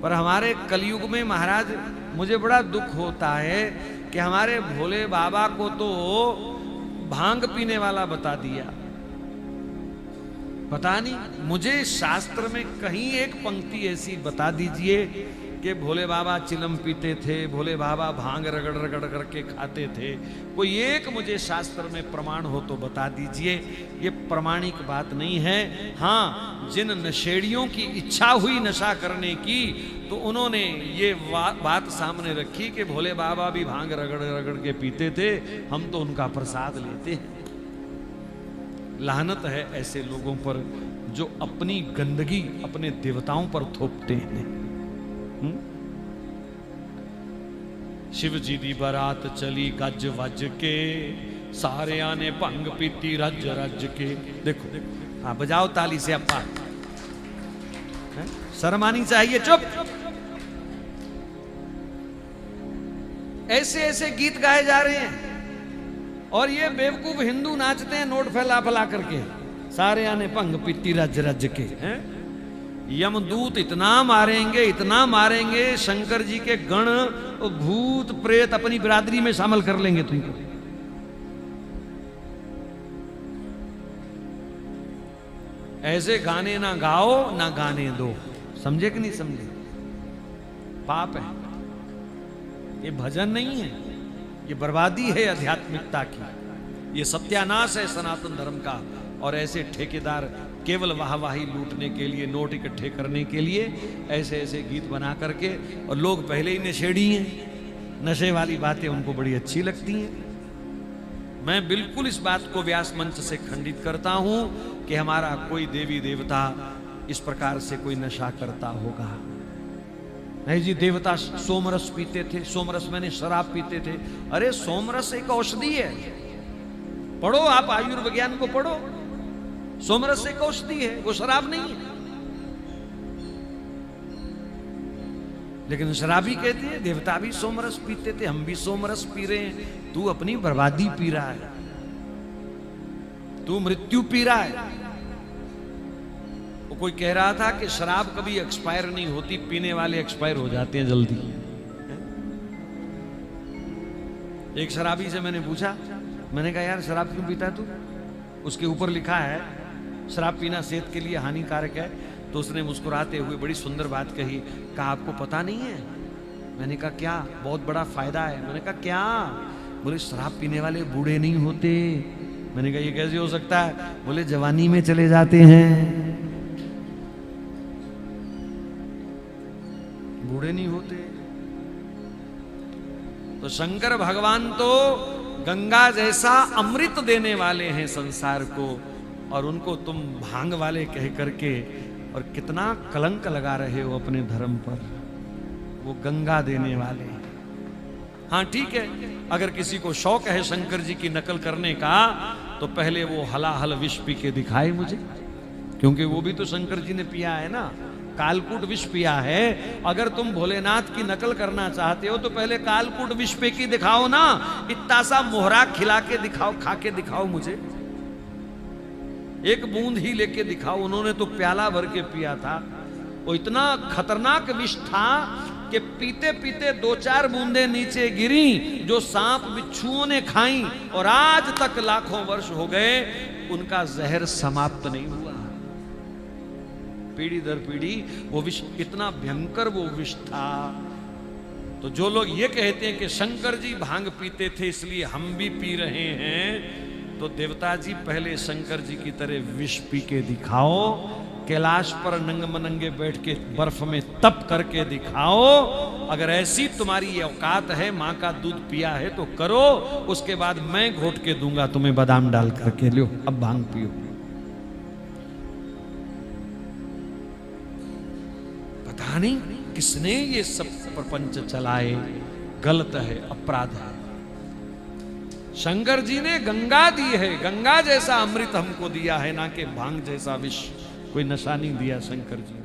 पर हमारे कलयुग में महाराज मुझे बड़ा दुख होता है कि हमारे भोले बाबा को तो भांग पीने वाला बता दिया। पता नहीं, मुझे शास्त्र में कहीं एक पंक्ति ऐसी बता दीजिए कि भोले बाबा चिलम पीते थे, भोले बाबा भांग रगड़ रगड़ करके खाते थे। कोई एक मुझे शास्त्र में प्रमाण हो तो बता दीजिए। ये प्रमाणिक बात नहीं है। हाँ, जिन नशेड़ियों की इच्छा हुई नशा करने की तो उन्होंने ये बात सामने रखी कि भोले बाबा भी भांग रगड़ रगड़ के पीते थे, हम तो उनका प्रसाद लेते हैं। लानत है ऐसे लोगों पर जो अपनी गंदगी अपने देवताओं पर थोपते हैं। शिव जी दी बारात चली गज वज के, सारे आने भंग पीती रज रज के। देखो देखो, हाँ बजाओ ताली से अप्पा, शर्म आनी चाहिए। चुप। ऐसे ऐसे गीत गाए जा रहे हैं और ये बेवकूफ हिंदू नाचते हैं नोट फैला फैला करके, सारे आने भंग पीती रज रज के। हैं यमदूत इतना मारेंगे शंकर जी के गण भूत प्रेत अपनी बिरादरी में शामिल कर लेंगे तुमको। ऐसे गाने ना गाओ ना गाने दो। समझे कि नहीं समझे? पाप है ये, भजन नहीं है, ये बर्बादी है आध्यात्मिकता की, ये सत्यानाश है सनातन धर्म का। और ऐसे ठेकेदार केवल वाहवाही लूटने के लिए, नोट इकट्ठे करने के लिए ऐसे ऐसे गीत बना करके, और लोग पहले ही नशेड़ी हैं, नशे वाली बातें उनको बड़ी अच्छी लगती हैं। मैं बिल्कुल इस बात को व्यास मंच से खंडित करता हूं कि हमारा कोई देवी देवता इस प्रकार से कोई नशा करता होगा। नहीं जी, देवता सोमरस पीते थे, सोमरस मैंने शराब पीते थे। अरे सोमरस एक औषधि है, पढ़ो आप आयुर्विज्ञान को पढ़ो, सोमरस एक औषधि है, वो शराब नहीं है। लेकिन शराबी कहते हैं देवता भी सोमरस पीते थे, हम भी सोमरस पी रहे हैं। तू अपनी बर्बादी पी रहा है, तू मृत्यु पी रहा है। वो कोई कह रहा था कि शराब कभी एक्सपायर नहीं होती, पीने वाले एक्सपायर हो जाते हैं जल्दी। एक शराबी से मैंने पूछा, मैंने कहा यार शराब क्यों पीता है तू? उसके ऊपर लिखा है शराब पीना सेहत के लिए हानिकारक है। तो उसने मुस्कुराते हुए बड़ी सुंदर बात कही, कहा आपको पता नहीं है? मैंने कहा क्या? बहुत बड़ा फायदा है। मैंने कहा क्या? बोले शराब पीने वाले बूढ़े नहीं होते। मैंने कहा ये कैसे हो सकता है? बोले जवानी में चले जाते हैं, बूढ़े नहीं होते। तो शंकर भगवान तो गंगा जैसा अमृत देने वाले हैं संसार को, और उनको तुम भांग वाले कह करके और कितना कलंक लगा रहे हो अपने धर्म पर। वो गंगा देने वाले। हाँ ठीक है, अगर किसी को शौक है शंकर जी की नकल करने का तो पहले वो हलाहल विष पी के दिखाए मुझे, क्योंकि वो भी तो शंकर जी ने पिया है ना, कालकूट विष पिया है। अगर तुम भोलेनाथ की नकल करना चाहते हो तो पहले कालकूट विष पे की दिखाओ ना, इतना सा मोहरा खिला के दिखाओ, खा के दिखाओ मुझे, एक बूंद ही लेके दिखाओ। उन्होंने तो प्याला भर के पिया था। वो इतना खतरनाक विष था कि पीते पीते 2-4 बूंदे नीचे गिरी जो सांप बिच्छुओं ने खाई, और आज तक लाखों वर्ष हो गए उनका जहर समाप्त नहीं हुआ। पीढ़ी दर पीढ़ी वो विष, इतना भयंकर वो विष था। तो जो लोग ये कहते हैं कि शंकर जी भांग पीते थे इसलिए हम भी पी रहे हैं, तो देवता जी पहले शंकर जी की तरह विष पी के दिखाओ, कैलाश पर नंगे बैठ के बर्फ में तप करके दिखाओ। अगर ऐसी तुम्हारी औकात है, माँ का दूध पिया है तो करो, उसके बाद मैं घोट के दूंगा तुम्हें बादाम डाल करके, लो अब भांग पियो। पता नहीं किसने ये सब प्रपंच चलाए, गलत है, अपराध है। शंकर जी ने गंगा दी है, गंगा जैसा अमृत हमको दिया है, ना कि भांग जैसा विष। कोई नशा नहीं दिया शंकर जी।